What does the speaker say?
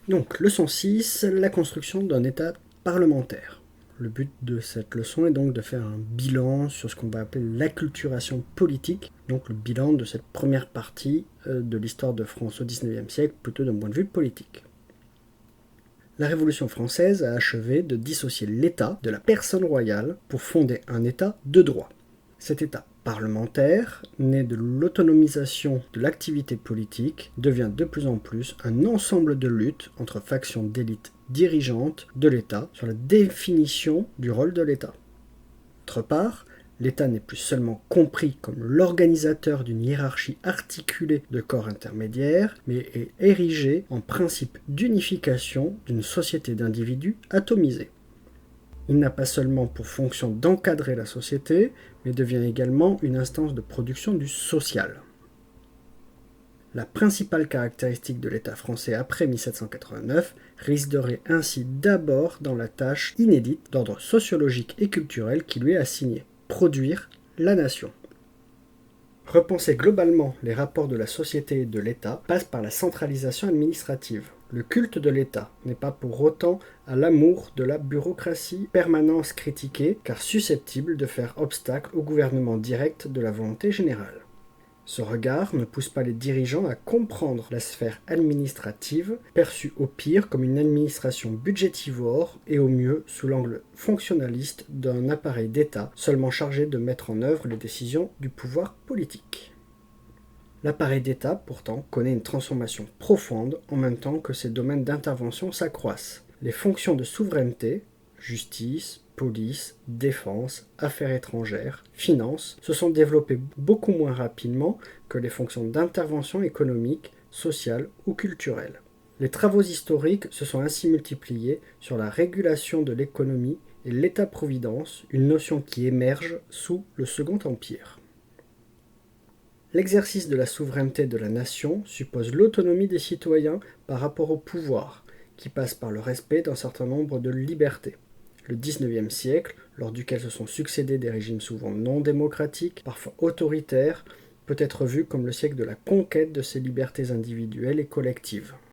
Donc, leçon 6, la construction d'un État parlementaire. Le but de cette leçon est donc de faire un bilan sur ce qu'on va appeler l'acculturation politique, donc le bilan de cette première partie de l'histoire de France au XIXe siècle, plutôt d'un point de vue politique. La Révolution française a achevé de dissocier l'État de la personne royale pour fonder un État de droit. Cet État parlementaire, né de l'autonomisation de l'activité politique, devient de plus en plus un ensemble de luttes entre factions d'élites dirigeantes de l'État sur la définition du rôle de l'État. D'autre part, l'État n'est plus seulement compris comme l'organisateur d'une hiérarchie articulée de corps intermédiaires, mais est érigé en principe d'unification d'une société d'individus atomisés. Il n'a pas seulement pour fonction d'encadrer la société, mais devient également une instance de production du social. La principale caractéristique de l'État français après 1789 résiderait ainsi d'abord dans la tâche inédite d'ordre sociologique et culturel qui lui est assignée, produire la nation. Repenser globalement les rapports de la société et de l'État passe par la centralisation administrative. Le culte de l'État n'est pas pour autant à l'amour de la bureaucratie, permanence critiquée car susceptible de faire obstacle au gouvernement direct de la volonté générale. Ce regard ne pousse pas les dirigeants à comprendre la sphère administrative, perçue au pire comme une administration budgétivore et au mieux sous l'angle fonctionnaliste d'un appareil d'État seulement chargé de mettre en œuvre les décisions du pouvoir politique. L'appareil d'État, pourtant, connaît une transformation profonde en même temps que ses domaines d'intervention s'accroissent. Les fonctions de souveraineté, justice, police, défense, affaires étrangères, finances, se sont développées beaucoup moins rapidement que les fonctions d'intervention économique, sociale ou culturelle. Les travaux historiques se sont ainsi multipliés sur la régulation de l'économie et l'État-providence, une notion qui émerge sous le Second Empire. L'exercice de la souveraineté de la nation suppose l'autonomie des citoyens par rapport au pouvoir, qui passe par le respect d'un certain nombre de libertés. Le XIXe siècle, lors duquel se sont succédés des régimes souvent non démocratiques, parfois autoritaires, peut être vu comme le siècle de la conquête de ces libertés individuelles et collectives.